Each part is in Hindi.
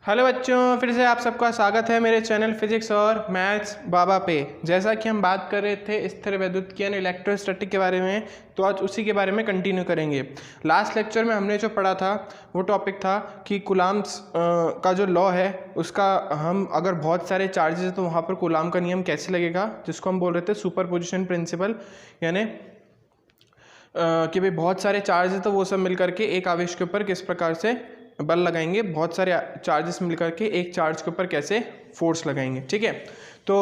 हेलो बच्चों, फिर से आप सबका स्वागत है मेरे चैनल फिजिक्स और मैथ्स बाबा पे। जैसा कि हम बात कर रहे थे स्थिर वैद्युत यानी इलेक्ट्रोस्टैटिक के बारे में, तो आज उसी के बारे में कंटिन्यू करेंगे। लास्ट लेक्चर में हमने जो पढ़ा था वो टॉपिक था कि कूलाम्स का जो लॉ है उसका हम अगर बहुत सारे चार्जेस है तो वहाँ पर कूलाम का नियम कैसे लगेगा, जिसको हम बोल रहे थे सुपरपोजिशन प्रिंसिपल। यानी कि भाई बहुत सारे चार्ज है तो वो सब मिल करके एक आवेश के ऊपर किस प्रकार से बल लगाएंगे, बहुत सारे चार्जेस मिल करके एक चार्ज के ऊपर कैसे फोर्स लगाएंगे। ठीक है, तो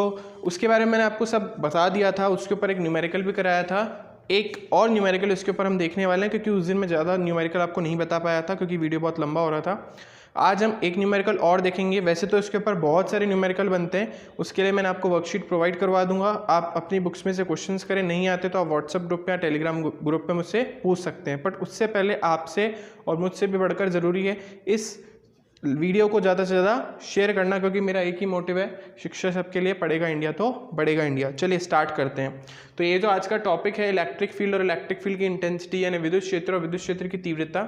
उसके बारे में मैंने आपको सब बता दिया था। उसके ऊपर एक न्यूमेरिकल भी कराया था, एक और न्यूमेरिकल इसके ऊपर हम देखने वाले हैं, क्योंकि उस दिन मैं ज़्यादा न्यूमेरिकल आपको नहीं बता पाया था क्योंकि वीडियो बहुत लंबा हो रहा था। आज हम एक न्यूमेरिकल और देखेंगे। वैसे तो इसके ऊपर बहुत सारे न्यूमेरिकल बनते हैं, उसके लिए मैंने आपको वर्कशीट प्रोवाइड करवा दूंगा। आप अपनी बुक्स में से क्वेश्चंस करें, नहीं आते तो आप व्हाट्सएप ग्रुप पे या टेलीग्राम ग्रुप पे मुझसे पूछ सकते हैं। बट उससे पहले आपसे और मुझसे भी बढ़कर ज़रूरी है इस वीडियो को ज़्यादा से ज़्यादा शेयर करना, क्योंकि मेरा एक ही मोटिव है, शिक्षा सबके लिए, पढ़ेगा इंडिया तो बढ़ेगा इंडिया। चलिए स्टार्ट करते हैं। तो ये जो आज का टॉपिक है इलेक्ट्रिक फील्ड और इलेक्ट्रिक फील्ड की इंटेंसिटी यानी विद्युत क्षेत्र और विद्युत क्षेत्र की तीव्रता,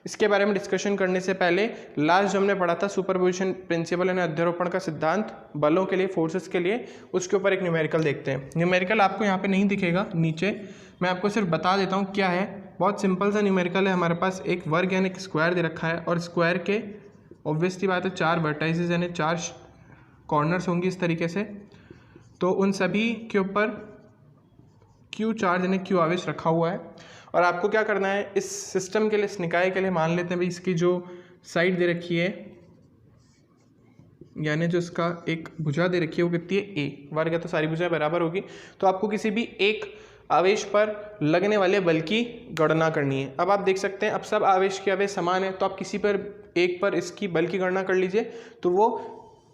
इसके बारे में डिस्कशन करने से पहले लास्ट जो हमने पढ़ा था सुपरपोजिशन प्रिंसिपल यानी अध्यारोपण का सिद्धांत बलों के लिए, फोर्सेस के लिए, उसके ऊपर एक न्यूमेरिकल देखते हैं। न्यूमेरिकल आपको यहाँ पे नहीं दिखेगा, नीचे मैं आपको सिर्फ बता देता हूँ क्या है। बहुत सिंपल सा न्यूमेरिकल है। हमारे पास एक वर्ग यानी एक स्क्वायर दे रखा है और स्क्वायर के ऑब्वियसली बात है 4 वर्टाइसेस यानी 4 कॉर्नर्स होंगी इस तरीके से। तो उन सभी के ऊपर क्यू चार्ज यानी क्यू आवेश रखा हुआ है। और आपको क्या करना है, इस सिस्टम के लिए, इस निकाय के लिए मान लेते हैं भाई इसकी जो साइड दे रखी है यानी जो इसका एक भुजा दे रखी है वो कितनी है, ए। वर्ग है तो सारी भुजाएं बराबर होगी। तो आपको किसी भी एक आवेश पर लगने वाले बल की गणना करनी है। अब आप देख सकते हैं अब सब आवेश के आवेश समान है, तो आप किसी पर एक पर इसकी बल की गणना कर लीजिए, तो वो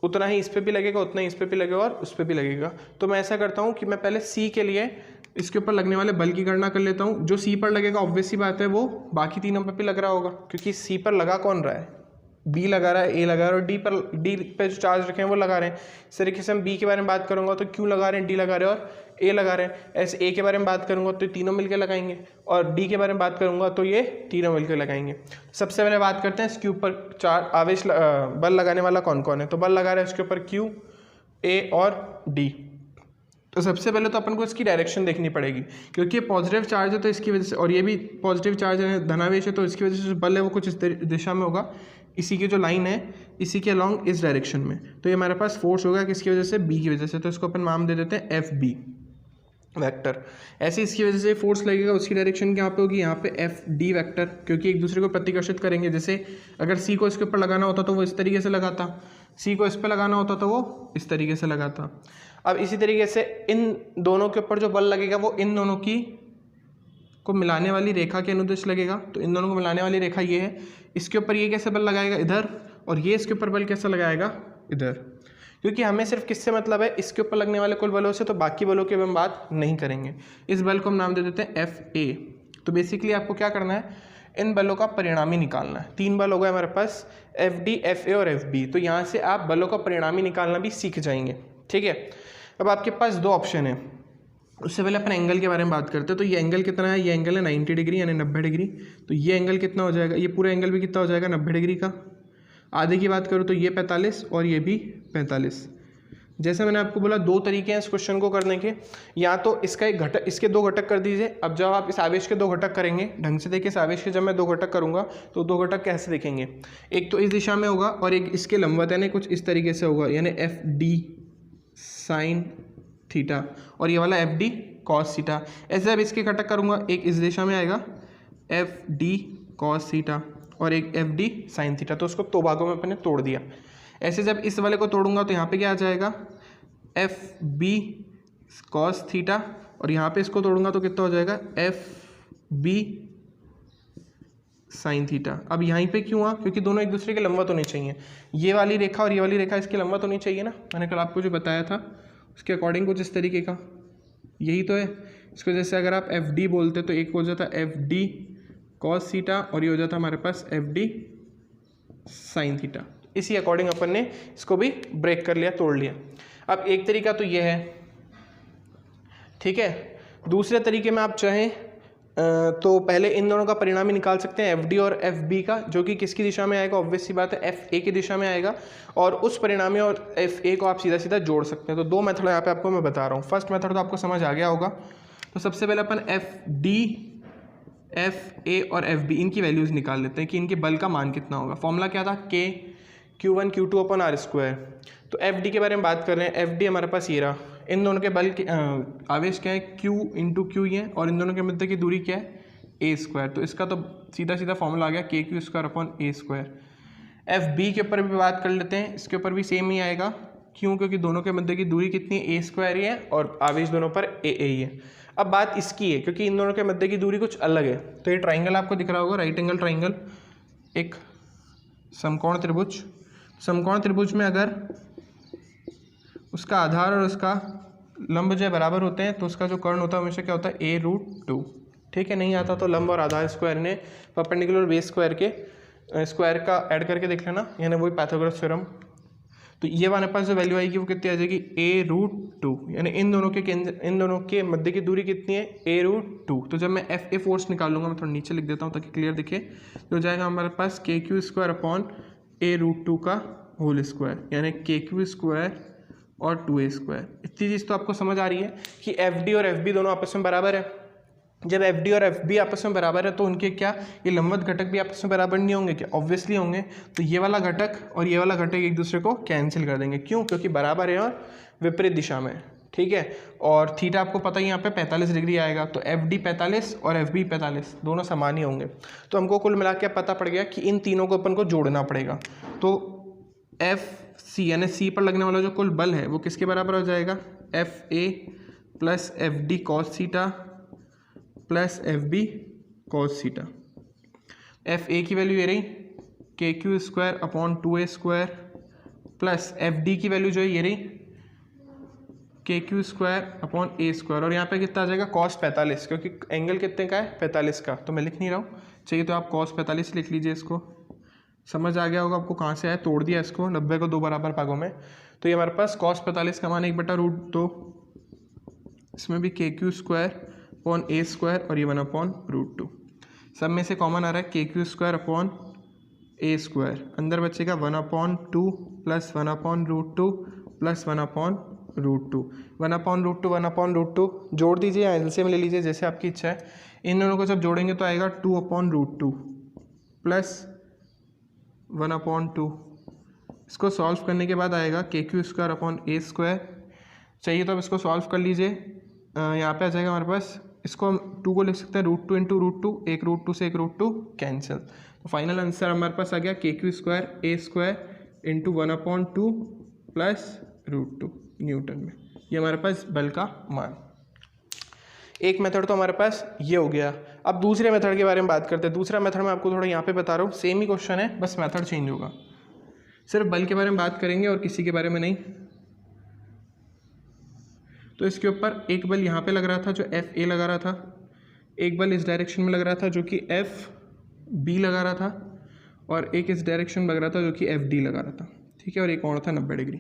उतना ही इस पर भी लगेगा, उतना ही इस पर भी लगेगा और उस पर भी लगेगा। तो मैं ऐसा करता हूँ कि मैं पहले सी के लिए इसके ऊपर लगने वाले बल की गणना कर लेता हूँ। जो सी पर लगेगा ऑब्वियस सी बात है वो बाकी तीनों पर भी लग रहा होगा, क्योंकि सी पर लगा कौन रहा है, बी लगा रहा है, ए लगा रहा है, और डी पे जो चार्ज रखे हैं वो लगा रहे हैं। इस तरीके से हम बी के बारे में बात करूंगा तो क्यू लगा रहे हैं, डी लगा रहे हैं और ए लगा रहे हैं। ऐसे ए के बारे में बात करूंगा तो तीनों मिलकर लगाएंगे, और डी के बारे में बात करूंगा तो ये तीनों मिलकर लगाएंगे। सबसे पहले बात करते हैं इसके ऊपर चार आवेश बल लगाने वाला कौन कौन है। तो बल लगा रहे हैं इसके ऊपर क्यू, ए और डी। तो सबसे पहले तो अपन को इसकी डायरेक्शन देखनी पड़ेगी, क्योंकि ये पॉजिटिव चार्ज है तो इसकी वजह से, और ये भी पॉजिटिव चार्ज है, धनावेश है, तो इसकी वजह से जो बल है वो कुछ इस दिशा में होगा। इसी की जो लाइन है इसी के अलॉन्ग इस डायरेक्शन में, तो ये हमारे पास फोर्स होगा किसकी वजह से, बी की वजह से। तो इसको अपन नाम दे देते हैं एफ बी वेक्टर। ऐसे इसकी वजह से फोर्स लगेगा, उसकी डायरेक्शन यहाँ पे होगी, यहाँ पे एफ डी वेक्टर, क्योंकि एक दूसरे को प्रतिकर्षित करेंगे। जैसे अगर सी को इसके ऊपर लगाना होता तो वो इस तरीके से लगाता, सी को इस पर लगाना होता तो वो इस तरीके से लगाता। अब इसी तरीके से इन दोनों के ऊपर जो बल लगेगा वो इन दोनों की को मिलाने वाली रेखा के अनुदिश लगेगा। तो इन दोनों को मिलाने वाली रेखा ये है, इसके ऊपर ये कैसे बल लगाएगा, इधर, और ये इसके ऊपर बल कैसे लगाएगा, इधर। क्योंकि हमें सिर्फ किससे मतलब है, इसके ऊपर लगने वाले कुल बलों से, तो बाकी बलों की हम बात नहीं करेंगे। इस बल को हम नाम दे देते हैं एफ ए। तो बेसिकली आपको क्या करना है, इन बलों का परिणामी निकालना है। 3 बल हो गए हमारे पास, एफ डी, एफ ए और एफ बी। तो यहाँ से आप बलों का परिणामी निकालना भी सीख जाएंगे। ठीक है, अब आपके पास 2 ऑप्शन है। उससे पहले अपन एंगल के बारे में बात करते हैं। तो ये एंगल कितना है, ये एंगल है 90 डिग्री यानी 90 डिग्री। तो ये एंगल कितना हो जाएगा, ये पूरा एंगल भी कितना हो जाएगा, 90 डिग्री का। आधे की बात करूँ तो ये 45 और ये भी 45। जैसे मैंने आपको बोला 2 तरीके हैं इस क्वेश्चन को करने के, या तो इसका एक घटक, इसके 2 घटक कर दीजिए। अब जब आप इस आवेश के 2 घटक करेंगे, ढंग से देखिए, इस आवेश के जब मैं 2 घटक करूंगा तो 2 घटक कैसे दिखेंगे, एक तो इस दिशा में होगा और एक इसके लंबवत यानी कुछ इस तरीके से होगा, यानी एफ डी साइन थीटा और ये वाला एफ डी कॉस थीटा। ऐसे जब इसके घटक करूंगा, एक इस दिशा में आएगा एफ डी कॉस थीटा और एक एफ डी साइन थीटा। तो उसको 2 भागों में अपने तोड़ दिया। ऐसे जब इस वाले को तोड़ूंगा तो यहाँ पे क्या आ जाएगा, एफ बी कॉस थीटा, और यहाँ पे इसको तोड़ूंगा तो कितना हो जाएगा, एफ बी साइन थीटा। अब यहाँ पे क्यों हुआ, क्योंकि दोनों एक दूसरे के लंबवत होनी चाहिए। ये वाली रेखा और ये वाली रेखा इसके लंबवत होनी चाहिए ना, मैंने कल आपको जो बताया था उसके अकॉर्डिंग कुछ इस तरीके का, यही तो है। इसको जैसे अगर आप एफ डी बोलते तो एक हो जाता एफ डी कॉस थीटा और ये हो जाता हमारे पास एफ डी साइन थीटा। इसी अकॉर्डिंग अपन ने इसको भी ब्रेक कर लिया, तोड़ लिया। अब एक तरीका तो ये है, ठीक है। दूसरे तरीके में आप चाहें तो पहले इन दोनों का परिणाम ही निकाल सकते हैं, एफ डी और एफ बी का, जो कि किसकी दिशा में आएगा, ऑब्वियस सी बात है एफ ए की दिशा में आएगा, और उस परिणामी और एफ ए को आप सीधा सीधा जोड़ सकते हैं। तो दो मेथड यहाँ पे आपको मैं बता रहा हूँ। फर्स्ट मेथड तो आपको समझ आ गया होगा। तो सबसे पहले अपन एफ डी, एफ ए और एफ बी इनकी वैल्यूज़ निकाल लेते हैं कि इनके बल का मान कितना होगा। फॉर्मूला क्या था, के Q1 Q2 अपन आर स्क्वायर। तो एफ डी के बारे में बात कर रहे हैं। एफ डी हमारे पास ये रहा, इन दोनों के बल के आवेश क्या है, Q इंटू क्यू ही है, और इन दोनों के मध्य की दूरी क्या है, ए स्क्वायर। तो इसका तो सीधा सीधा फॉर्मूला आ गया के Q square upon A square. F B के ऊपर भी बात कर लेते हैं, इसके ऊपर भी सेम ही आएगा। क्यों, क्योंकि दोनों के मध्य की दूरी कितनी है, ए स्क्वायर ही है, और आवेश दोनों पर ए ही है। अब बात इसकी है, क्योंकि इन दोनों के मध्य की दूरी कुछ अलग है। तो ये ट्राइंगल आपको दिख रहा होगा, राइट एंगल ट्राइंगल, एक समकोण त्रिभुज। समकोण त्रिभुज में अगर उसका आधार और उसका लंब जो बराबर होते हैं, तो उसका जो कर्ण होता है हमेशा क्या होता है, a√2। ठीक है, नहीं आता तो लंब और आधार स्क्वायर ने परपेंडिकुलर बेस स्क्वायर के स्क्वायर का ऐड करके देख लेना, यानी वही पाइथागोरस थ्योरम। तो ये हमारे पास जो वैल्यू आएगी वो कितनी आ जाएगी, a√2, यानी इन दोनों के मध्य की दूरी कितनी है, a√2। तो जब मैं एफ ए फोर्स निकालूंगा, मैं थोड़ा नीचे लिख देता हूँ ताकि क्लियर दिखे, तो हो जाएगा हमारे पास के क्यू स्क्वायर अपॉन a√2 का होल स्क्वायर, यानी के क्यू स्क्वायर और 2a स्क्वायर। इतनी चीज़ तो आपको समझ आ रही है कि एफ डी और एफ बी दोनों आपस में बराबर है। जब एफ डी और एफ बी आपस में बराबर है तो उनके क्या, ये लंबवत घटक भी आपस में बराबर नहीं होंगे क्या, ऑब्वियसली होंगे। तो ये वाला घटक और ये वाला घटक एक दूसरे को कैंसिल कर देंगे। क्यों, क्योंकि बराबर है और विपरीत दिशा में। ठीक है, और थीटा आपको पता ही यहाँ पे 45 डिग्री आएगा। तो एफ डी 45 और एफ बी 45 दोनों समान ही होंगे। तो हमको कुल मिला के पता पड़ गया कि इन तीनों को अपन को जोड़ना पड़ेगा। तो एफ सी, यानी सी पर लगने वाला जो कुल बल है वो किसके बराबर हो जाएगा, F A plus F D cos theta plus F B cos theta. F A की वैल्यू ये रही, K Q square upon 2a square, plus F D की वैल्यू जो है ये रही, K Q square upon A square. और यहाँ पे कितना आ जाएगा, कॉस 45, क्योंकि एंगल कितने का है, 45 का। तो मैं लिख नहीं रहा हूँ, चाहिए तो आप कॉस 45 लिख लीजिए। इसको समझ आ गया होगा आपको कहाँ से आया, तोड़ दिया इसको 90 को 2 बराबर भागों में। तो ये हमारे पास कॉस 45 का मान 1/√2, इसमें भी के Q square upon A square और ये 1/√2। सब में से कॉमन आ रहा है K Q square upon A square, अंदर बचेगा 1/2 प्लस 1/√2 प्लस 1/√2। 1/√2 1/√2 जोड़ दीजिए या एलसीएम ले लीजिए, जैसे आपकी इच्छा है। इन दोनों को जब जोड़ेंगे तो आएगा 2/√2 प्लस 1/2। इसको सॉल्व करने के बाद आएगा के Q square upon A square. चाहिए तो अब इसको सॉल्व कर लीजिए, यहाँ पे आ जाएगा हमारे पास, इसको हम 2 को लिख सकते हैं √2 इंटू √2, एक √2 से एक √2 कैंसिल। तो फाइनल आंसर हमारे पास आ गया के क्यू स्क्वायर ए स्क्वायर इंटू 1/2 प्लस √2 न्यूटन में। ये हमारे पास बल का मान। एक मेथड तो हमारे पास ये हो गया। अब दूसरे मेथड के बारे में बात करते हैं। दूसरा मेथड मैं आपको थोड़ा यहाँ पे बता रहा हूँ, सेम ही क्वेश्चन है, बस मेथड चेंज होगा। सिर्फ बल के बारे में बात करेंगे और किसी के बारे में नहीं। तो इसके ऊपर एक बल यहाँ पे लग रहा था जो एफ ए लगा रहा था, एक बल इस डायरेक्शन में लग रहा था जो कि एफ बी लगा रहा था, और एक इस डायरेक्शन में लग रहा था जो कि एफ डी लगा रहा था। ठीक है, और एक और था 90 डिग्री।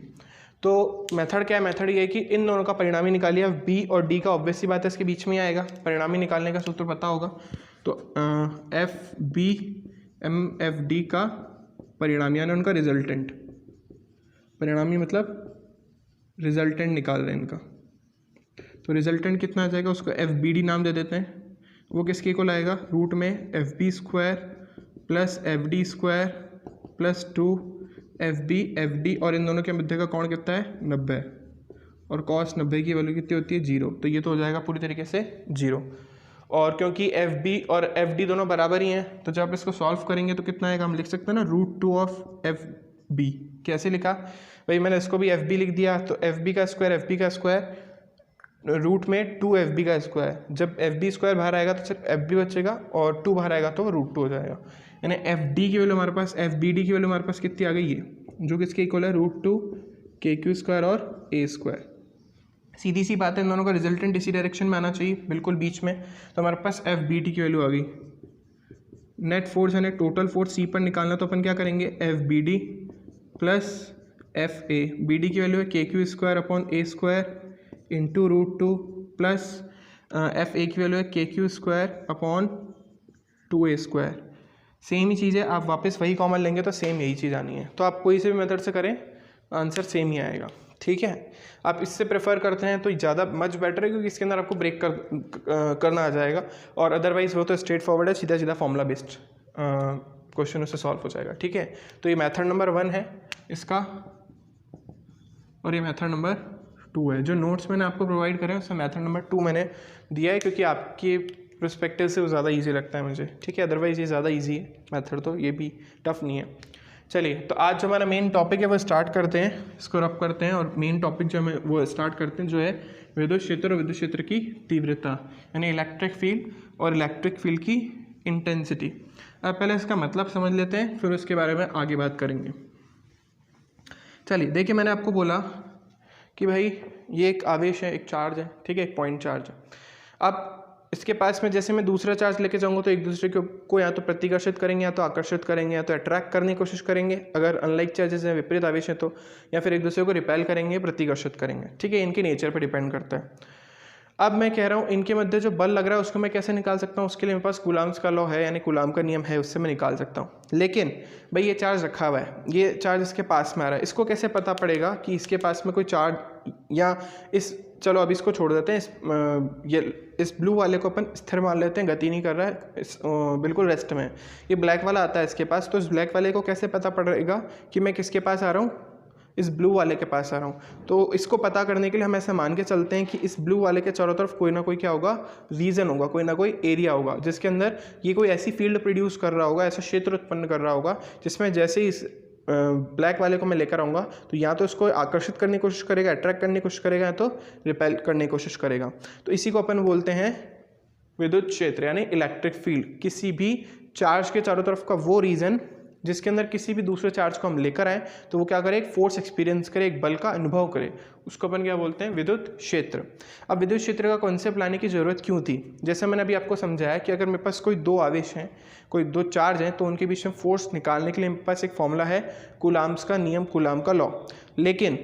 तो मेथड क्या है, मेथड ये है कि इन दोनों का परिणामी निकालिए। बी और डी का ऑब्वियस सी बात है इसके बीच में ही आएगा, परिणामी निकालने का सूत्र पता होगा। तो F B M F D का परिणामी यानी उनका रिजल्टेंट, परिणामी मतलब रिजल्टेंट निकाल रहे हैं इनका। तो रिजल्टेंट कितना आ जाएगा, उसको एफ बी डी नाम दे देते हैं। वो किसके इक्वल आएगा, रूट में F B square plus F D square plus 2 F D, और इन दोनों के मध्य का कोण कितना है, 90, और कॉस 90 की वैल्यू कितनी होती है, 0। तो ये तो हो जाएगा पूरी तरीके से 0। और क्योंकि एफ बी और एफ डी दोनों बराबर ही हैं, तो जब आप इसको सॉल्व करेंगे तो कितना आएगा, हम लिख सकते हैं ना √2 ऑफ एफ बी। कैसे लिखा भाई, मैंने इसको भी एफ बी लिख दिया। तो एफ बी का स्क्वायर रूट में 2 एफ बी का स्क्वायर, जब एफ बी स्क्वायर बाहर आएगा तो सिर्फ एफ बी बचेगा, और 2 बाहर आएगा तो √2 हो जाएगा। यानी एफ डी की वैल्यू हमारे पास, एफ बी डी की वैल्यू हमारे पास कितनी आ गई है, जो किसके इक्वल है, √2 के क्यू स्क्वायर और ए स्क्वायर। सीधी सी बात है, इन दोनों का रिजल्टेंट इसी डायरेक्शन में आना चाहिए, बिल्कुल बीच में। तो हमारे पास एफ बी डी की वैल्यू आ गई। नेट फोर्स यानी टोटल फोर्स सी पर निकालना, तो अपन क्या करेंगे, F B D plus F A. B D की वैल्यू है K Q square upon A square into √2 plus F A की वैल्यू है KQ²/2A²। सेम ही चीज़ है, आप वापस वही कॉमन लेंगे तो सेम यही चीज़ आनी है। तो आप कोई से भी मेथड से करें आंसर सेम ही आएगा, ठीक है। आप इससे प्रेफर करते हैं तो ज़्यादा मच बेटर है, क्योंकि इसके अंदर आपको ब्रेक करना आ जाएगा, और अदरवाइज वो तो स्ट्रेट फॉरवर्ड है, सीधा सीधा फॉर्मूला बेस्ड क्वेश्चन उससे सॉल्व हो जाएगा, ठीक है। तो ये मेथड नंबर 1 है इसका, और ये मेथड नंबर 2 है। जो नोट्स मैंने आपको प्रोवाइड करे हैं उसमें मेथड नंबर 2 मैंने दिया है, क्योंकि आपके पर्सपेक्टिव से वो ज़्यादा ईजी लगता है मुझे, ठीक है। अदरवाइज ये ज़्यादा ईजी है मेथड, तो ये भी टफ नहीं है। चलिए, तो आज जो हमारा मेन टॉपिक है वो स्टार्ट करते हैं, इसको रब करते हैं, और मेन टॉपिक जो हमें वो स्टार्ट करते हैं जो है विद्युत क्षेत्र और विद्युत क्षेत्र की तीव्रता, यानी इलेक्ट्रिक फील्ड और इलेक्ट्रिक फील्ड की इंटेंसिटी। अब पहले इसका मतलब समझ लेते हैं, फिर उसके बारे में आगे बात करेंगे। चलिए देखिए, मैंने आपको बोला कि भाई ये एक आवेश है, एक चार्ज है, ठीक है, एक पॉइंट चार्ज है। अब इसके पास में जैसे मैं दूसरा चार्ज लेके जाऊंगा तो एक दूसरे को या तो प्रतिकर्षित करेंगे, या तो आकर्षित करेंगे, या तो अट्रैक्ट करने की कोशिश करेंगे अगर अनलाइक चार्जेस हैं, विपरीत आवेश है तो, या फिर एक दूसरे को रिपेल करेंगे, प्रतिकर्षित करेंगे, ठीक है। इनके नेचर पर डिपेंड करता है। अब मैं कह रहा हूँ इनके मध्य जो बल लग रहा है उसको मैं कैसे निकाल सकता हूँ, उसके लिए मेरे पास कूलाम्स का लॉ है, यानी कूलाम का नियम है, उससे मैं निकाल सकता हूँ। लेकिन भाई ये चार्ज रखा हुआ है, ये चार्ज इसके पास में आ रहा है, इसको कैसे पता पड़ेगा कि इसके पास में कोई चार्ज, या इस, चलो अब इसको छोड़ देते हैं, इस ब्लू वाले को अपन स्थिर मान लेते हैं, गति नहीं कर रहा है, बिल्कुल रेस्ट में। ये ब्लैक वाला आता है इसके पास, तो इस ब्लैक वाले को कैसे पता पड़ेगा कि मैं किसके पास आ रहा हूँ, इस ब्लू वाले के पास आ रहा हूँ। तो इसको पता करने के लिए हम ऐसे मान के चलते हैं कि इस ब्लू वाले के चारों तरफ कोई ना कोई क्या होगा, रीजन होगा, कोई ना कोई एरिया होगा, जिसके अंदर ये कोई ऐसी फील्ड प्रोड्यूस कर रहा होगा, ऐसा क्षेत्र उत्पन्न कर रहा होगा, जिसमें जैसे ही इस ब्लैक वाले को मैं लेकर आऊँगा तो या तो इसको आकर्षित करने की कोशिश करेगा, अट्रैक्ट करने की कोशिश करेगा, या तो रिपेल करने की कोशिश करेगा। तो इसी को अपन बोलते हैं विद्युत क्षेत्र, यानी इलेक्ट्रिक फील्ड। किसी भी चार्ज के चारों तरफ का वो रीजन जिसके अंदर किसी भी दूसरे चार्ज को हम लेकर आए तो वो क्या करे, एक फोर्स एक्सपीरियंस करे, एक बल का अनुभव करे, उसको अपन क्या बोलते हैं, विद्युत क्षेत्र। अब विद्युत क्षेत्र का कॉन्सेप्ट लाने की जरूरत क्यों थी? जैसे मैंने अभी आपको समझाया कि अगर मेरे पास कोई दो आवेश हैं, कोई दो चार्ज हैं, तो उनके बीच में फोर्स निकालने के लिए मेरे पास एक फॉर्मूला है, कूलाम्स का नियम, कूलाम का लॉ। लेकिन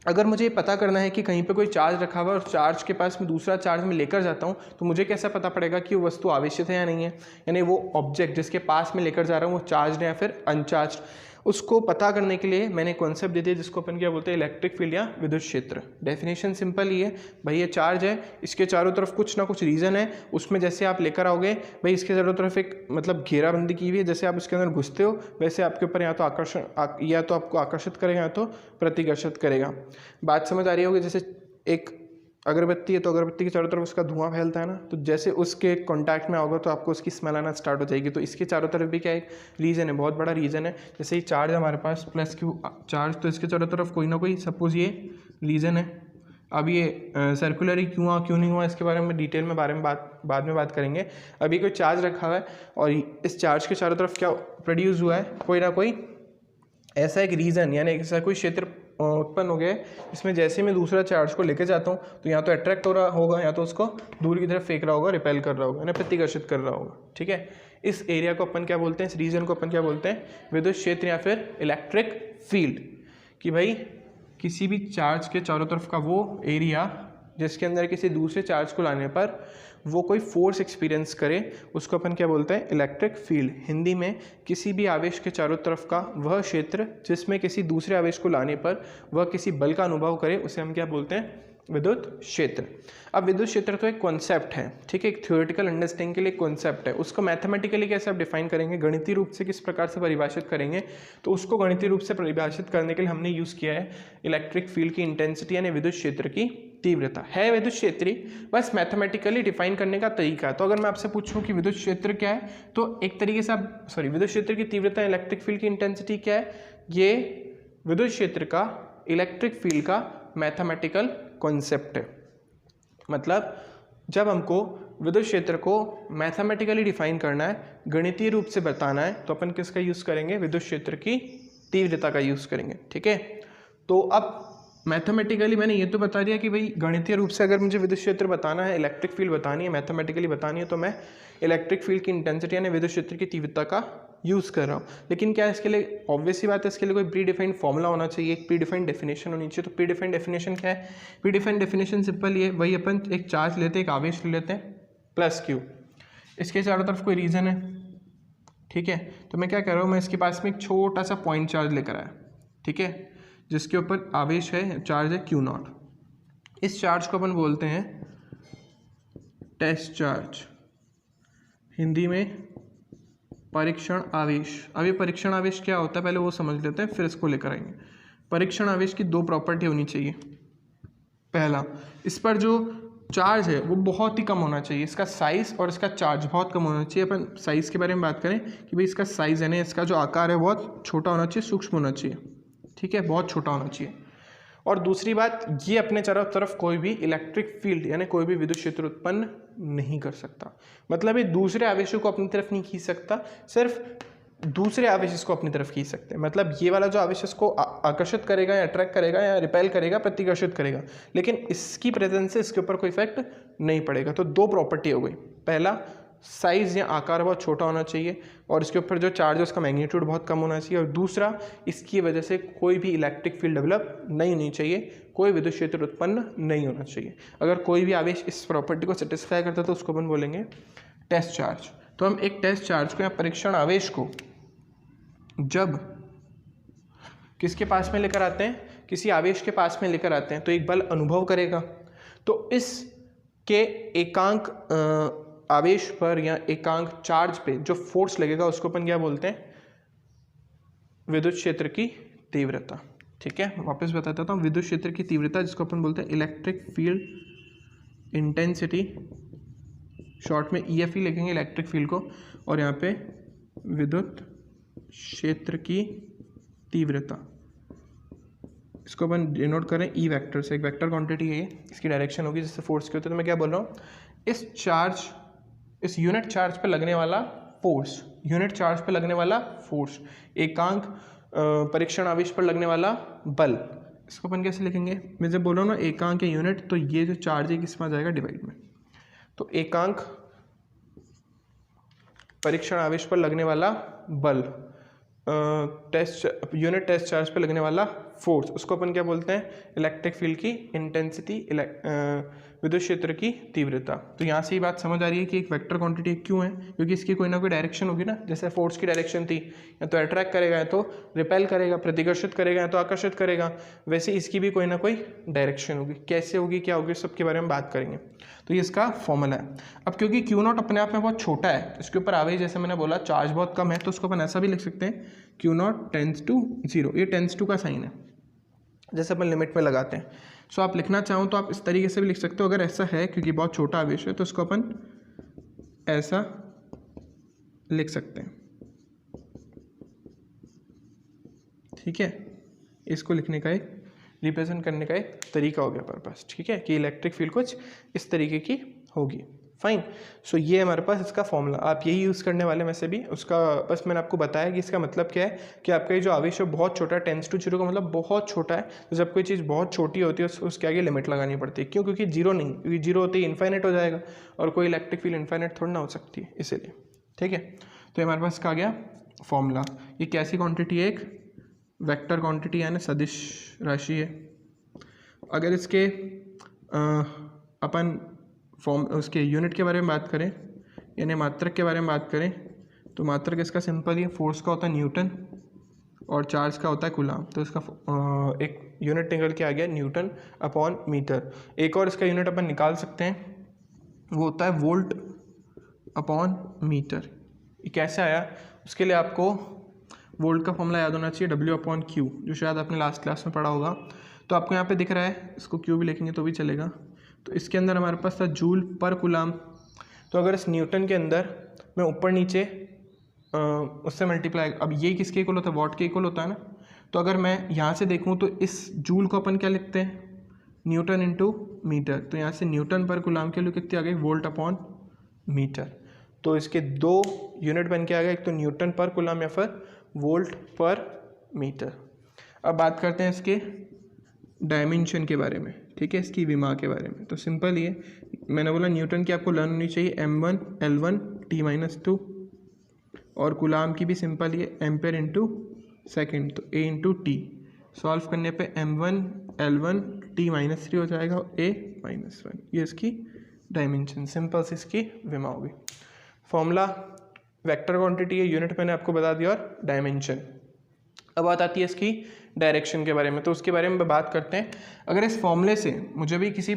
अगर मुझे ये पता करना है कि कहीं पे कोई चार्ज रखा हुआ है और चार्ज के पास में दूसरा चार्ज मैं लेकर जाता हूँ, तो मुझे कैसे पता पड़ेगा कि वो वस्तु आवेशित है या नहीं है, यानी वो ऑब्जेक्ट जिसके पास मैं लेकर जा रहा हूँ वो चार्ज है या फिर अनचार्ज। उसको पता करने के लिए मैंने कॉन्सेप्ट दे दिया जिसको अपन क्या बोलते हैं, इलेक्ट्रिक फील्ड या विद्युत क्षेत्र। डेफिनेशन सिंपल ही है भाई, ये चार्ज है, इसके चारों तरफ कुछ ना कुछ रीजन है, उसमें जैसे आप लेकर आओगे भाई इसके चारों तरफ एक मतलब घेराबंदी की हुई है, जैसे आप उसके अंदर घुसते हो वैसे आपके ऊपर या तो आकर्षण, या तो आपको आकर्षित करेगा या तो प्रतिकर्षित करेगा। बात समझ आ रही होगी? जैसे एक अगरबत्ती है तो अगरबत्ती के चारों तरफ उसका धुआं फैलता है ना, तो जैसे उसके कांटेक्ट में आओगे तो आपको उसकी स्मेल आना स्टार्ट हो जाएगी। तो इसके चारों तरफ भी क्या एक रीजन है, बहुत बड़ा रीजन है। जैसे ये चार्ज हमारे पास प्लस क्यू चार्ज, तो इसके चारों तरफ कोई ना कोई सपोज ये रीजन है। अब ये सर्कुलर ही क्यों हुआ क्यों नहीं हुआ इसके बारे में डिटेल में बाद में बात करेंगे। अभी कोई चार्ज रखा हुआ है और इस चार्ज के चारों तरफ क्या प्रोड्यूस हुआ है, कोई ना कोई ऐसा एक रीजन, यानी ऐसा कोई क्षेत्र उत्पन्न हो गया है इसमें जैसे मैं दूसरा चार्ज को लेके जाता हूँ तो या तो अट्रैक्ट हो रहा होगा, या तो उसको दूर की तरफ फेंक रहा होगा, रिपेल कर रहा होगा, यानी प्रतिकर्षित कर रहा होगा, ठीक है। इस एरिया को अपन क्या बोलते हैं, इस रीजन को अपन क्या बोलते हैं, विद्युत क्षेत्र या फिर इलेक्ट्रिक फील्ड। कि भाई किसी भी चार्ज के चारों तरफ का वो एरिया जिसके अंदर किसी दूसरे चार्ज को लाने पर वो कोई फोर्स एक्सपीरियंस करे, उसको अपन क्या बोलते हैं, इलेक्ट्रिक फील्ड। हिंदी में किसी भी आवेश के चारों तरफ का वह क्षेत्र जिसमें किसी दूसरे आवेश को लाने पर वह किसी बल का अनुभव करे, उसे हम क्या बोलते हैं, विद्युत क्षेत्र। अब विद्युत क्षेत्र तो एक कॉन्सेप्ट है, ठीक है, एक थ्योरेटिकल अंडरस्टैंडिंग के लिए कॉन्सेप्ट है। उसको मैथमेटिकली कैसे आप डिफाइन करेंगे, गणितीय रूप से किस प्रकार से परिभाषित करेंगे, तो उसको गणितीय रूप से परिभाषित करने के लिए हमने यूज़ किया है इलेक्ट्रिक फील्ड की इंटेंसिटी, यानी विद्युत क्षेत्र की तीव्रता। है विद्युत क्षेत्री, बस मैथमेटिकली डिफाइन करने का तरीका है। तो अगर मैं आपसे पूछूं कि विद्युत क्षेत्र क्या है, तो एक तरीके से आप विद्युत क्षेत्र की तीव्रता इलेक्ट्रिक फील्ड की इंटेंसिटी क्या है, ये विद्युत क्षेत्र का इलेक्ट्रिक फील्ड का मैथमेटिकल कॉन्सेप्ट है। मतलब जब हमको विद्युत क्षेत्र को मैथमेटिकली डिफाइन करना है, गणितीय रूप से बताना है, तो अपन किसका यूज़ करेंगे, विद्युत क्षेत्र की तीव्रता का यूज़ करेंगे, ठीक है। तो अब मैथमेटिकली मैंने ये तो बता दिया कि भाई गणितीय रूप से अगर मुझे विद्युत क्षेत्र बताना है, इलेक्ट्रिक फील्ड बतानी है, मैथमेटिकली बतानी है, तो मैं इलेक्ट्रिक फील्ड की इंटेंसिटी यानी विद्युत क्षेत्र की तीव्रता का यूज़ कर रहा हूँ। लेकिन क्या इसके लिए ऑब्वियस सी बात है, इसके लिए कोई प्री डिफाइंड फॉर्मूला होना चाहिए, एक प्री डिफाइंड डेफिनेशन होनी चाहिए। तो प्री डिफाइंड डेफिनेशन क्या है? प्री डिफाइंड डेफिनेशन सिंपल ये वही, अपन एक चार्ज लेते हैं, एक आवेश ले लेते हैं प्लस क्यू, इसके चारों तरफ कोई रीजन है, ठीक है। तो मैं क्या कर रहा हूँ, मैं इसके पास में एक छोटा सा पॉइंट चार्ज लेकर आया, ठीक है, जिसके ऊपर आवेश है, चार्ज है क्यू नॉट। इस चार्ज को अपन बोलते हैं टेस्ट चार्ज, हिंदी में परीक्षण आवेश। अब ये परीक्षण आवेश क्या होता है पहले वो समझ लेते हैं, फिर इसको लेकर आएंगे। परीक्षण आवेश की दो प्रॉपर्टी होनी चाहिए। पहला, इस पर जो चार्ज है वो बहुत ही कम होना चाहिए, इसका साइज और इसका चार्ज बहुत कम होना चाहिए। अपन साइज के बारे में बात करें कि भाई इसका साइज यानी इसका जो आकार है बहुत छोटा होना चाहिए, सूक्ष्म होना चाहिए, ठीक है, बहुत छोटा होना चाहिए। और दूसरी बात, ये अपने चारों तरफ कोई भी इलेक्ट्रिक फील्ड यानी कोई भी विद्युत क्षेत्र उत्पन्न नहीं कर सकता। मतलब ये दूसरे आवेशों को अपनी तरफ नहीं खींच सकता, सिर्फ दूसरे आवेश इसको अपनी तरफ खींच सकते हैं। मतलब ये वाला जो आवेश इसको आकर्षित करेगा या अट्रैक्ट करेगा या रिपेल करेगा, प्रतिकर्षित करेगा, लेकिन इसकी प्रेजेंस से इसके ऊपर कोई इफेक्ट नहीं पड़ेगा। तो दो प्रॉपर्टी हो गई, पहला साइज या आकार बहुत छोटा होना चाहिए और इसके ऊपर जो चार्ज है उसका मैग्नीट्यूड बहुत कम होना चाहिए, और दूसरा इसकी वजह से कोई भी इलेक्ट्रिक फील्ड डेवलप नहीं होनी चाहिए, कोई विद्युत क्षेत्र उत्पन्न नहीं होना चाहिए। अगर कोई भी आवेश इस प्रॉपर्टी को सेटिस्फाई करता है तो उसको अपन बोलेंगे टेस्ट चार्ज। तो हम एक टेस्ट चार्ज को या परीक्षण आवेश को जब किसके पास में लेकर आते हैं, किसी आवेश के पास में लेकर आते हैं, तो एक बल अनुभव करेगा। तो इसके एकांक आवेश पर या एकांक चार्ज पे जो फोर्स लगेगा उसको अपन क्या बोलते हैं, विद्युत क्षेत्र की तीव्रता, ठीक है। वापस बता देता हूँ, विद्युत क्षेत्र की तीव्रता जिसको अपन बोलते हैं इलेक्ट्रिक फील्ड इंटेंसिटी, शॉर्ट में EF ही लिखेंगे इलेक्ट्रिक फील्ड को, और यहाँ पे विद्युत क्षेत्र की तीव्रता, इसको अपन डिनोट करें E वेक्टर से। एक वेक्टर क्वांटिटी है ये, इसकी डायरेक्शन होगी जिससे फोर्स की होती है। तो मैं क्या बोल रहा हूँ, इस यूनिट चार्ज पे लगने वाला फोर्स, यूनिट चार्ज पे लगने वाला फोर्स, एकांक परीक्षण आवेश पर लगने वाला बल, इसको अपन कैसे लिखेंगे? मैं जब बोल रहा हूँ ना एकांक या यूनिट, तो ये जो चार्ज है किस में आ जाएगा, डिवाइड में। तो एकांक परीक्षण आवेश पर लगने वाला बल, यूनिट टेस्ट चार्ज पर लगने वाला फोर्स, उसको अपन क्या बोलते हैं, इलेक्ट्रिक फील्ड की इंटेंसिटी, विद्युत क्षेत्र की तीव्रता। तो यहाँ से ही बात समझ आ रही है कि एक वेक्टर क्वांटिटी क्यों है, क्योंकि इसकी कोई ना कोई डायरेक्शन होगी ना। जैसे फोर्स की डायरेक्शन थी, या तो अट्रैक्ट करेगा या तो रिपेल करेगा, प्रतिकर्षित करेगा या तो आकर्षित करेगा, वैसे इसकी भी कोई ना कोई डायरेक्शन होगी। कैसे होगी, क्या होगी, सबके बारे में बात करेंगे। तो ये इसका फॉर्मूला है। अब क्योंकि क्यू नॉट अपने आप में बहुत छोटा है, इसके ऊपर आवेश जैसे मैंने बोला चार्ज बहुत कम है, तो उसको अपन ऐसा भी लिख सकते हैं, क्यू नॉट टेंस टू 0। ये टेंस टू का साइन है, जैसे अपन लिमिट में लगाते हैं। सो आप लिखना चाहो तो आप इस तरीके से भी लिख सकते हो। अगर ऐसा है, क्योंकि बहुत छोटा आवेश है, तो इसको अपन ऐसा लिख सकते हैं, ठीक है। इसको लिखने का एक, रिप्रेजेंट करने का एक तरीका हो गया पर्पस, ठीक है, कि इलेक्ट्रिक फील्ड कुछ इस तरीके की होगी। फाइन। सो ये हमारे पास इसका फॉर्मूला, आप यही यूज़ करने वाले में से भी उसका, बस मैंने आपको बताया कि इसका मतलब क्या है, कि आपका ये जो आवेश है बहुत छोटा है, टेंस टू 0 का मतलब बहुत छोटा है। तो जब कोई चीज़ बहुत छोटी होती है उसके आगे लिमिट लगानी पड़ती है। क्यों? क्योंकि 0 नहीं, क्योंकि 0 होते ही इन्फाइनाइट हो जाएगा, और कोई इलेक्ट्रिक फील्ड इन्फाइनाइट थोड़ी ना हो सकती है, इसीलिए, ठीक है। तो हमारे पास कहा गया फॉर्मूला। ये कैसी क्वान्टिटी है? एक वेक्टर क्वान्टिटी यानी सदिश राशि है। अगर इसके अपन उसके यूनिट के बारे में बात करें, यानी मात्रक के बारे में बात करें, तो मात्रक इसका सिंपल ही, फोर्स का होता है न्यूटन और चार्ज का होता है कूलाम। तो इसका एक यूनिट निकल के आ गया न्यूटन अपॉन मीटर। एक और इसका यूनिट अपन निकाल सकते हैं, वो होता है वोल्ट अपॉन मीटर। ये कैसे आया? उसके लिए आपको वोल्ट का फॉर्मूला याद होना चाहिए, W/Q, जो शायद आपने लास्ट क्लास में पढ़ा होगा। तो आपको यहाँ पे दिख रहा है, इसको Q भी लिखेंगे तो भी चलेगा। तो इसके अंदर हमारे पास था जूल पर कूलाम। तो अगर इस न्यूटन के अंदर मैं ऊपर नीचे उससे मल्टीप्लाई, अब ये किसके इक्वल होता है? वॉट के इक्वल होता है ना। तो अगर मैं यहाँ से देखूँ तो इस जूल को अपन क्या लिखते हैं? Newton into metre. तो यहाँ से न्यूटन पर कूलाम के लिए कितनी आ गई? Volt upon metre. तो इसके दो यूनिट बन के आ गए, एक तो न्यूटन पर कूलाम या फिर वोल्ट पर मीटर। अब बात करते हैं इसके डायमेंशन के बारे में, ठीक है, इसकी विमा के बारे में। तो सिंपल ये मैंने बोला न्यूटन की आपको लर्न होनी चाहिए m1 L1 T-2, और कूलाम की भी सिंपल ये एम्पेयर इंटू सेकेंड, तो A इंटू टी। सॉल्व करने पे m1 L1 T-3 हो जाएगा और A-1, ये इसकी डायमेंशन, सिंपल से इसकी विमा होगी। फॉर्मूला वेक्टर क्वांटिटी है, यूनिट मैंने आपको बता दिया, और डायमेंशन। अब बात आती है इसकी डायरेक्शन के बारे में, तो उसके बारे में बात करते हैं। अगर इस फॉर्मूले से मुझे भी किसी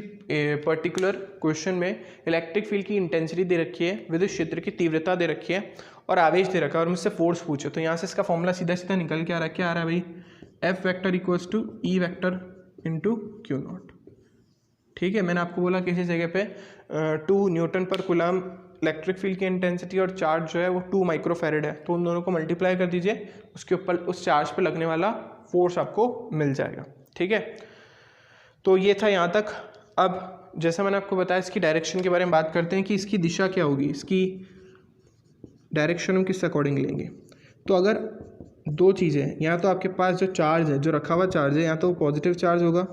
पर्टिकुलर क्वेश्चन में इलेक्ट्रिक फील्ड की इंटेंसिटी दे रखी है, विद्युत क्षेत्र की तीव्रता दे रखी है और आवेश दे रखा है और मुझसे फोर्स पूछे, तो यहाँ से इसका फॉर्मूला सीधा सीधा निकल के आ रहा है। क्या आ रहा है भाई? F vector equals to E vector into Q naught. ठीक है, मैंने आपको बोला किसी जगह पे 2 न्यूटन पर कूलम इलेक्ट्रिक फील्ड की इंटेंसिटी और चार्ज जो है वो 2 माइक्रोफैरेड है, तो उन दोनों को मल्टीप्लाई कर दीजिए, उसके ऊपर उस चार्ज पे लगने वाला फोर्स आपको मिल जाएगा। ठीक है, तो ये था यहाँ तक। अब जैसा मैंने आपको बताया, इसकी डायरेक्शन के बारे में बात करते हैं कि इसकी दिशा क्या होगी, इसकी डायरेक्शन हम किस अकॉर्डिंग लेंगे। तो अगर दो चीज़ें हैं, या तो आपके पास जो चार्ज है, जो रखा हुआ चार्ज है, या तो वो पॉजिटिव चार्ज होगा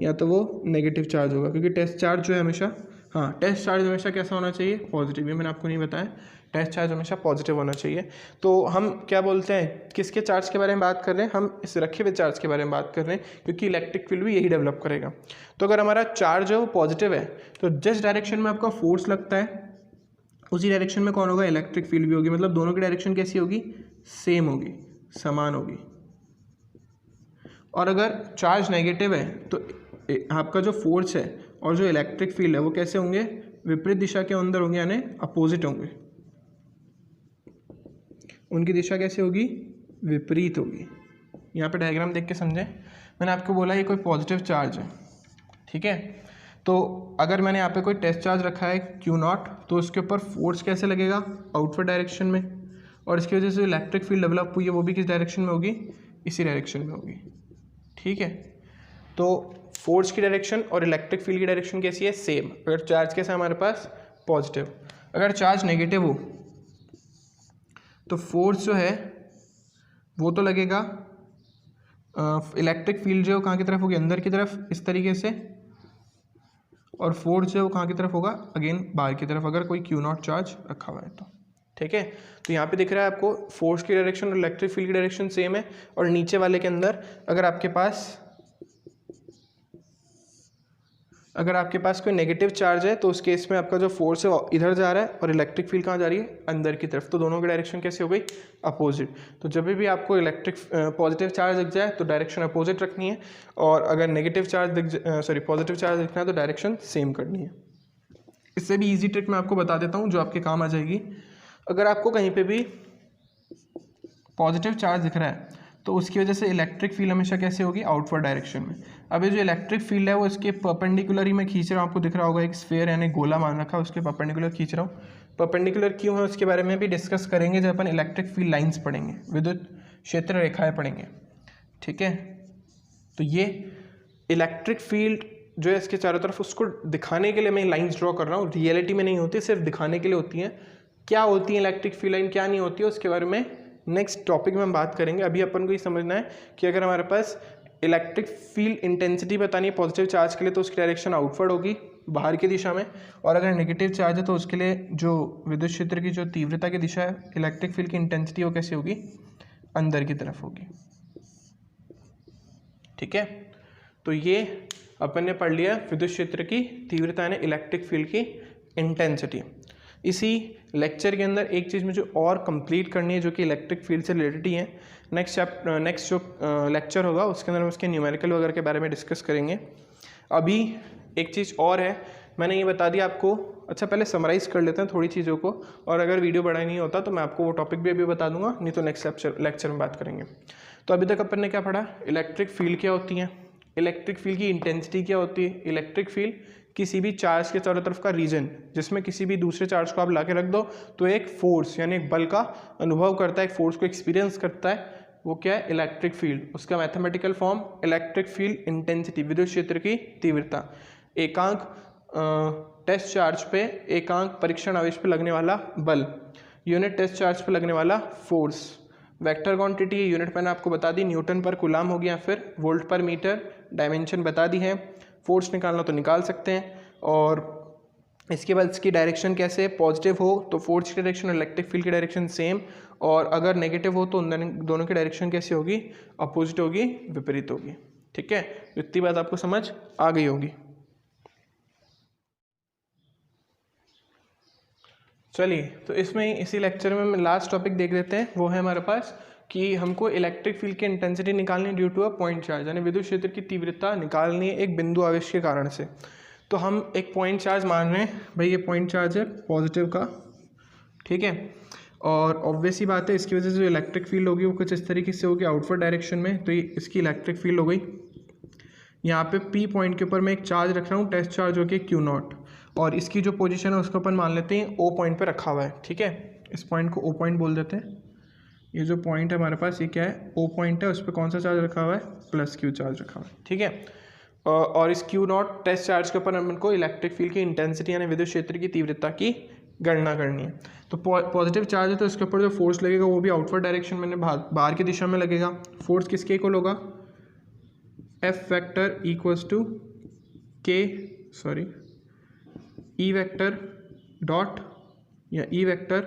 या तो वो नेगेटिव चार्ज होगा, क्योंकि टेस्ट चार्ज जो है हमेशा, हाँ, टेस्ट चार्ज हमेशा कैसा होना चाहिए? पॉजिटिव। ये मैंने आपको नहीं बताया, टेस्ट चार्ज हमेशा पॉजिटिव होना चाहिए। तो हम क्या बोलते हैं, किसके चार्ज के बारे में बात कर रहे हैं? हम इस रखे हुए चार्ज के बारे में बात कर रहे हैं, क्योंकि इलेक्ट्रिक फील्ड भी यही डेवलप करेगा। तो अगर हमारा चार्ज है वो पॉजिटिव है, तो जिस डायरेक्शन में आपका फोर्स लगता है उसी डायरेक्शन में कौन होगा? इलेक्ट्रिक फील्ड भी होगी। मतलब दोनों की डायरेक्शन कैसी होगी? सेम होगी, समान होगी। और अगर चार्ज नेगेटिव है तो आपका जो फोर्स है और जो इलेक्ट्रिक फील्ड है वो कैसे होंगे? विपरीत दिशा के अंदर होंगे, यानी अपोजिट होंगे। उनकी दिशा कैसे होगी? विपरीत होगी। यहाँ पे डायग्राम देख के समझें। मैंने आपको बोला ये कोई पॉजिटिव चार्ज है, ठीक है। तो अगर मैंने यहाँ पे कोई टेस्ट चार्ज रखा है Q0, तो उसके ऊपर फोर्स कैसे लगेगा? आउटवर्ड डायरेक्शन में। और इसकी वजह से इलेक्ट्रिक फील्ड डेवलप हुई है वो भी किस डायरेक्शन में होगी? इसी डायरेक्शन में होगी। ठीक है, तो फोर्स की डायरेक्शन और इलेक्ट्रिक फील्ड की डायरेक्शन कैसी है? सेम। अगर चार्ज कैसा है हमारे पास? पॉजिटिव। अगर चार्ज नेगेटिव हो तो फोर्स जो है वो तो लगेगा, इलेक्ट्रिक फील्ड जो है कहाँ की तरफ होगी? अंदर की तरफ, इस तरीके से। और फोर्स जो है वो कहाँ की तरफ होगा? अगेन बाहर की तरफ, अगर कोई Q0 चार्ज रखा हुआ है तो। ठीक है, तो यहाँ पे दिख रहा है आपको फोर्स की डायरेक्शन और इलेक्ट्रिक फील्ड की डायरेक्शन सेम है। और नीचे वाले के अंदर अगर आपके पास कोई नेगेटिव चार्ज है तो उस केस में आपका जो फोर्स है वो इधर जा रहा है और इलेक्ट्रिक फील्ड कहाँ जा रही है? अंदर की तरफ। तो दोनों की डायरेक्शन कैसे हो गई? अपोजिट। तो जब भी आपको पॉजिटिव चार्ज दिख जाए तो डायरेक्शन अपोजिट रखनी है, और अगर नेगेटिव चार्ज पॉजिटिव चार्ज दिखना है तो डायरेक्शन सेम करनी है। इससे भी ईजी ट्रिक मैं आपको बता देता हूँ जो आपके काम आ जाएगी। अगर आपको कहीं पे भी पॉजिटिव चार्ज दिख रहा है तो उसकी वजह से इलेक्ट्रिक फील्ड हमेशा कैसे होगी? आउटवर्ड डायरेक्शन में। अब ये जो इलेक्ट्रिक फील्ड है वो इसके परपेंडिकुलर ही मैं खींच रहा हूँ, आपको दिख रहा होगा एक स्फीयर यानी गोला मान रखा है, उसके परपेंडिकुलर खींच रहा हूँ। परपेंडिकुलर क्यों है उसके बारे में भी डिस्कस करेंगे जब अपन इलेक्ट्रिक फील्ड लाइन्स पढ़ेंगे, विद्युत क्षेत्र रेखाएँ पढ़ेंगे। ठीक है, तो ये इलेक्ट्रिक फील्ड जो है इसके चारों तरफ, उसको दिखाने के लिए मैं लाइन्स ड्रॉ कर रहा हूँ। रियलिटी में नहीं होती, सिर्फ दिखाने के लिए होती हैं। क्या होती है इलेक्ट्रिक फील्ड लाइन, क्या नहीं होती है, उसके बारे में नेक्स्ट टॉपिक में हम बात करेंगे। अभी अपन को ये समझना है कि अगर हमारे पास इलेक्ट्रिक फील्ड इंटेंसिटी बतानी है पॉजिटिव चार्ज के लिए तो उसकी डायरेक्शन आउटवर्ड होगी, बाहर की दिशा में। और अगर नेगेटिव चार्ज है तो उसके लिए जो विद्युत क्षेत्र की जो तीव्रता की दिशा है, इलेक्ट्रिक फील्ड की इंटेंसिटी वो कैसी होगी? अंदर की तरफ होगी। ठीक है, तो ये अपन ने पढ़ लिया विद्युत क्षेत्र की तीव्रता यानी इलेक्ट्रिक फील्ड की इंटेंसिटी। इसी लेक्चर के अंदर एक चीज़ मुझे और कंप्लीट करनी है जो कि इलेक्ट्रिक फील्ड से रिलेटेड ही है। नेक्स्ट जो लेक्चर होगा उसके अंदर हम उसके न्यूमेरिकल वगैरह के बारे में डिस्कस करेंगे। अभी एक चीज़ और है, मैंने ये बता दिया आपको। अच्छा, पहले समराइज़ कर लेते हैं थोड़ी चीज़ों को, और अगर वीडियो बड़ा नहीं होता तो मैं आपको वो टॉपिक भी अभी बता दूंगा, नहीं तो नेक्स्ट लेक्चर में बात करेंगे। तो अभी तक अपन ने क्या पढ़ा? इलेक्ट्रिक फील्ड क्या होती है, इलेक्ट्रिक फील्ड की इंटेंसिटी क्या होती है। इलेक्ट्रिक फील्ड किसी भी चार्ज के चारों तरफ का रीजन जिसमें किसी भी दूसरे चार्ज को आप ला के रख दो तो एक फोर्स यानी एक बल का अनुभव करता है, एक फोर्स को एक्सपीरियंस करता है, वो क्या है? Electric field. उसका mathematical form electric field intensity, विद्युत क्षेत्र की तीव्रता। एकांक टेस्ट चार्ज पे, एकांक परीक्षण आवेश पे लगने वाला बल, यूनिट टेस्ट चार्ज पे लगने वाला फोर्स, वेक्टर क्वांटिटी यूनिट मैंने आपको बता दी, न्यूटन पर कूलाम हो गया, फिर वोल्ट पर मीटर, डायमेंशन बता दी है। फोर्स निकालना तो निकाल सकते हैं। और इसके बाद इसकी डायरेक्शन कैसे, पॉजिटिव हो तो फोर्स की डायरेक्शन और इलेक्ट्रिक फील्ड की डायरेक्शन सेम, और अगर नेगेटिव हो तो उन दोनों की डायरेक्शन कैसे होगी, अपोजिट होगी, विपरीत होगी। ठीक है, तो इतनी बात आपको समझ आ गई होगी। चलिए, तो इसमें इसी लेक्चर में हम लास्ट टॉपिक देख लेते हैं। वो है हमारे पास कि हमको इलेक्ट्रिक फील्ड की इंटेंसिटी निकालनी है due to a point charge, यानी विद्युत क्षेत्र की तीव्रता निकालनी है एक बिंदु आवेश के कारण से। तो हम एक पॉइंट चार्ज मान रहे हैं, भाई ये पॉइंट चार्ज है पॉजिटिव का, ठीक है। और ऑब्वियस ही बात है, इसकी वजह से जो इलेक्ट्रिक फील्ड होगी वो कुछ इस तरीके से होगी आउटवर्ड डायरेक्शन में, तो ये इसकी इलेक्ट्रिक फील्ड हो गई। यहाँ पे पी पॉइंट के ऊपर मैं एक चार्ज रख रहा हूँ, टेस्ट चार्ज हो गया Q0, और इसकी जो पोजीशन है उसको अपन मान लेते हैं O पॉइंट पे रखा हुआ है, ठीक है। इस पॉइंट को O पॉइंट बोल देते हैं। ये जो पॉइंट है हमारे पास, ये क्या है, O पॉइंट है, उस पर कौन सा चार्ज रखा हुआ है, प्लस Q चार्ज रखा हुआ है, ठीक है। और इस Q0 टेस्ट चार्ज के ऊपर अपन को इलेक्ट्रिक फील्ड की इंटेंसिटी यानी विद्युत क्षेत्र की तीव्रता की गणना करनी है। तो पॉजिटिव चार्ज है तो इसके ऊपर जो फोर्स लगेगा वो भी आउटवर्ड डायरेक्शन में, बाहर की दिशा में लगेगा। फोर्स किसके इक्वल होगा, F vector equals to E vector dot या E वेक्टर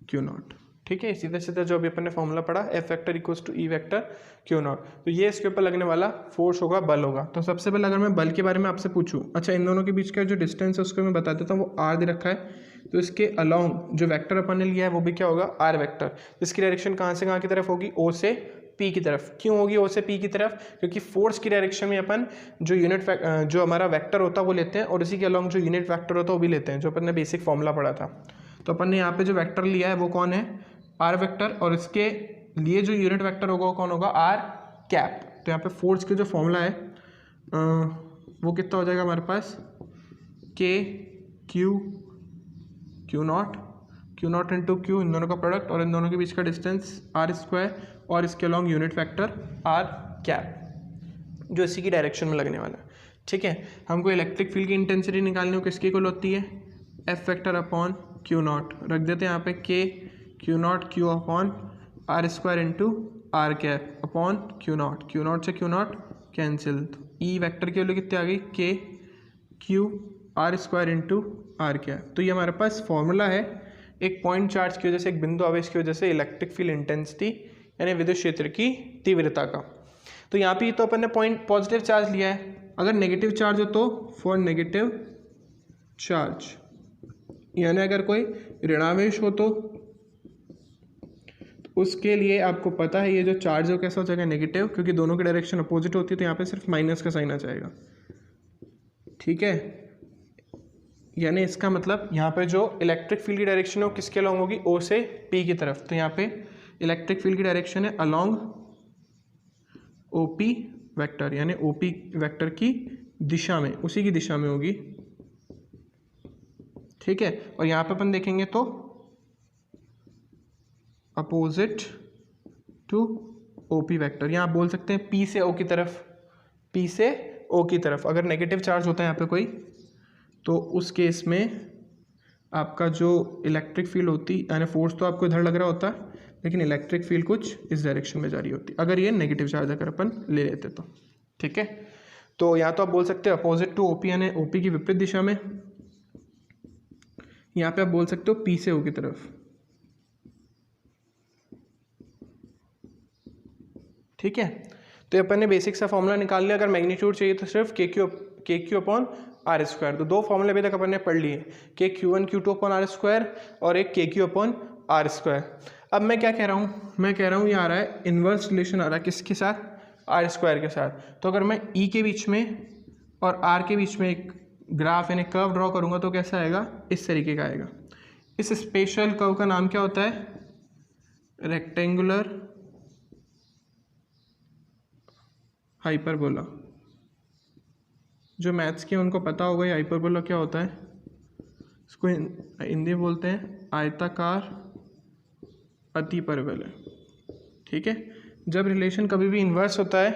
Q0, ठीक है। सीधा सीधा जो अभी अपन ने फॉर्मूला पढ़ा, F vector equals to E vector Q0, तो ये इसके ऊपर लगने वाला फोर्स होगा, बल होगा। तो सबसे पहले अगर मैं बल के बारे में आपसे पूछूं, अच्छा इन दोनों के बीच का जो डिस्टेंस है उसको मैं बता देता हूँ, वो R दे रखा है। तो इसके अलोंग जो वेक्टर अपन ने लिया है वो भी क्या होगा, R वेक्टर। इसकी डायरेक्शन कहाँ से कहाँ की तरफ होगी, O से P की तरफ। क्यों होगी O से P की तरफ, क्योंकि फोर्स की डायरेक्शन में अपन जो जो हमारा वेक्टर होता है वो लेते हैं, और इसी के अलोंग जो यूनिट वेक्टर होता है वो भी लेते हैं, जो अपन ने बेसिक फॉर्मूला पढ़ा था। तो अपन ने यहाँ पे जो वेक्टर लिया है वो कौन है, R वेक्टर, और इसके लिए जो यूनिट वेक्टर होगा वो कौन होगा, R कैप। तो यहाँ पे फोर्स के जो फॉर्मूला है वो कितना हो जाएगा हमारे पास, Q0 इंटू Q, इन दोनों का प्रोडक्ट और इन दोनों के बीच का डिस्टेंस R², और इसके along unit vector R cap, जो इसी की डायरेक्शन में लगने वाला है, ठीक है। हमको इलेक्ट्रिक फील्ड की इंटेंसिटी निकालनी हो, किसकी इक्वल होती है, F वेक्टर अपॉन Q0, रख देते हैं यहाँ पे Q0 Q upon R² into R cap upon Q0 से Q0 कैंसिल, तो E वेक्टर की वैल्यू कितनी आ गई, Q R² into R cap. तो ये हमारे पास फॉर्मूला है एक पॉइंट चार्ज की वजह से, एक बिंदु आवेश की वजह से इलेक्ट्रिक फील्ड इंटेंसिटी यानी विद्युत क्षेत्र की तीव्रता का। तो यहाँ पे तो अपन ने पॉइंट पॉजिटिव चार्ज लिया है, अगर नेगेटिव चार्ज हो तो फॉर नेगेटिव चार्ज, यानी अगर कोई ऋणावेश हो तो उसके लिए आपको पता है ये जो चार्ज हो कैसा हो जाएगा, नेगेटिव, क्योंकि दोनों की डायरेक्शन अपोजिट होती है, तो यहाँ पे सिर्फ माइनस का साइन आ जाएगा, ठीक है। यानी इसका मतलब यहाँ पे जो इलेक्ट्रिक फील्ड की डायरेक्शन है वो किसके अलॉन्ग होगी, O से P की तरफ। तो यहाँ पे इलेक्ट्रिक फील्ड की डायरेक्शन है अलॉन्ग OP वेक्टर, यानी OP वेक्टर की दिशा में, उसी की दिशा में होगी, ठीक है। और यहाँ पे अपन देखेंगे तो अपोजिट टू OP वेक्टर, यहाँ आप बोल सकते हैं P से O की तरफ, P से O की तरफ। अगर नेगेटिव चार्ज होता है यहाँ पे कोई, तो उस केस में आपका जो इलेक्ट्रिक फील्ड होती, यानी फोर्स तो आपको इधर लग रहा होता है, लेकिन इलेक्ट्रिक फील्ड कुछ इस डायरेक्शन में जा रही होती, अगर ये नेगेटिव चार्ज अगर अपन ले लेते तो, ठीक है। तो या तो आप बोल सकते हो अपोजिट टू OP, यानी OP की विपरीत दिशा में, यहाँ पे आप बोल सकते हो P से O की तरफ, ठीक है। तो अपन ने बेसिक सा फॉर्मूला निकाल लिया। अगर मैग्नीट्यूड चाहिए तो सिर्फ KQ अपॉन R²। तो दो फॉर्मूले अभी तक अपन ने पढ़ लिए, KQ1 Q2 अपॉन R² और एक KQ अपॉन R²। अब मैं क्या कह रहा हूँ, मैं कह रहा हूँ ये आ रहा है इन्वर्स रिलेशन आ रहा है किसके साथ, R² के साथ। तो अगर मैं E के बीच में और R के बीच में एक ग्राफ यानी कर्व ड्रॉ करूँगा तो कैसा आएगा, इस तरीके का आएगा। इस स्पेशल कर्व का नाम क्या होता है, रेक्टेंगुलर हाइपरबोला। जो मैथ्स के उनको पता होगा ये हाइपरबोला क्या होता है, इसको हिंदी बोलते हैं आयताकार अतिपरवलय, ठीक है। जब रिलेशन कभी भी इन्वर्स होता है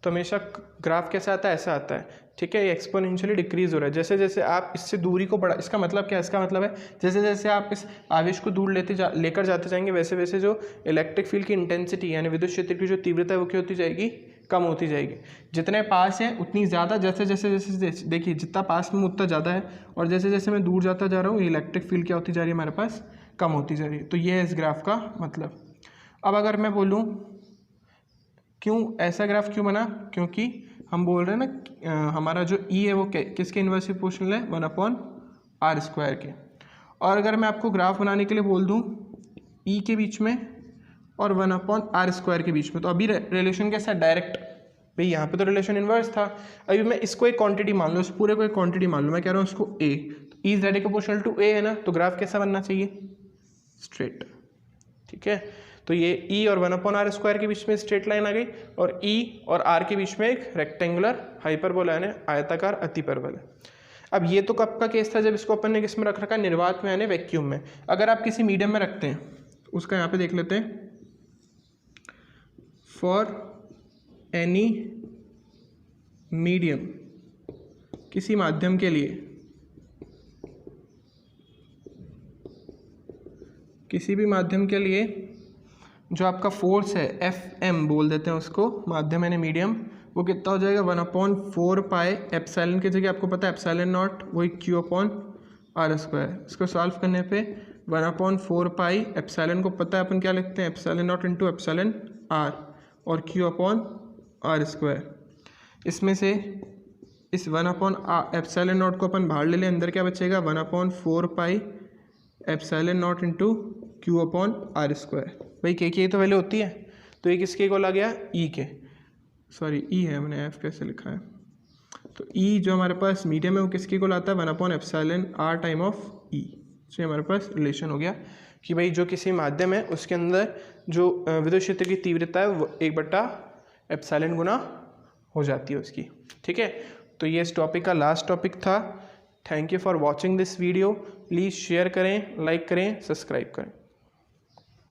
तो हमेशा ग्राफ कैसा आता है, ऐसा आता है, ठीक है। ये एक्सपोनेंशियली डिक्रीज हो रहा है जैसे जैसे आप इससे दूरी को बढ़ा, इसका मतलब क्या है, इसका मतलब है जैसे जैसे आप इस आवेश को दूर लेकर जाते जाएंगे वैसे वैसे जो इलेक्ट्रिक फील्ड की इंटेंसिटी यानी विद्युत क्षेत्र की जो तीव्रता है वो क्या होती जाएगी, कम होती जाएगी। जितने पास है उतनी ज़्यादा, जैसे जैसे जैसे देखिए जितना पास में उतना ज़्यादा है, और जैसे जैसे मैं दूर जाता जा रहा हूँ इलेक्ट्रिक फील्ड क्या होती जा रही है हमारे पास, कम होती जा रही है। तो ये है इस ग्राफ का मतलब। अब अगर मैं बोलूँ क्यों ऐसा ग्राफ क्यों बना, क्योंकि हम बोल रहे हैं ना हमारा जो ई है वो किसके इन्वर्सली प्रोपोर्शनल है, 1/r² के। और अगर मैं आपको ग्राफ बनाने के लिए बोल दूं ई के बीच में और 1/r² के बीच में, तो अभी रिलेशन कैसा डायरेक्ट, भाई यहाँ पे तो रिलेशन इन्वर्स था। अभी मैं इसको एक क्वांटिटी मान लो, इस पूरे को एक क्वांटिटी मान लो, मैं कह रहा हूँ इसको ए, तो E is direct proportional to A है ना, तो ग्राफ कैसा बनना चाहिए, स्ट्रेट, ठीक है। तो ये ई और 1/r² के बीच में स्ट्रेट लाइन आ गई, और ई और आर के बीच में एक रेक्टेंगुलर हाइपरबोला यानी आयताकार अतिपरवल है। अब ये तो कब का केस था, जब इसको अपन ने किस में रख रखा, निर्वात में यानी वैक्यूम में। अगर आप किसी मीडियम में रखते हैं, उसका यहाँ पे देख लेते हैं, फॉर एनी मीडियम, किसी माध्यम के लिए, किसी भी माध्यम के लिए जो आपका फोर्स है Fm बोल देते हैं उसको, माध्यम यानी मीडियम, वो कितना हो जाएगा 1/4 पाई एप्सिलॉन की जगह आपको पता है एप्सिलॉन नॉट वही Q/r²। इसको सॉल्व करने पे 1/4 पाई एप्सिलॉन को पता है अपन क्या लिखते हैं, epsilon not into epsilon r और Q/r²। इसमें से इस 1/एप्सिलॉन नॉट को अपन बाहर ले लें, अंदर क्या बचेगा 1/4 pi epsilon not into Q/r²। भाई के की तो वैल्यू होती है, तो ये किसके इक्वल आ गया, ई के, सॉरी ई है, मैंने एफ कैसे लिखा है, तो ई जो हमारे पास मीडियम है वो किसके इक्वल आता है 1/εr टाइम ऑफ ई। तो हमारे पास रिलेशन हो गया कि भाई जो किसी माध्यम है उसके अंदर जो विद्युत क्षेत्र की तीव्रता है वो 1/ε गुना हो जाती है उसकी, ठीक है। तो ये इस टॉपिक का लास्ट टॉपिक था। Thank you for watching this video. Please share करें, लाइक करें, सब्सक्राइब करें।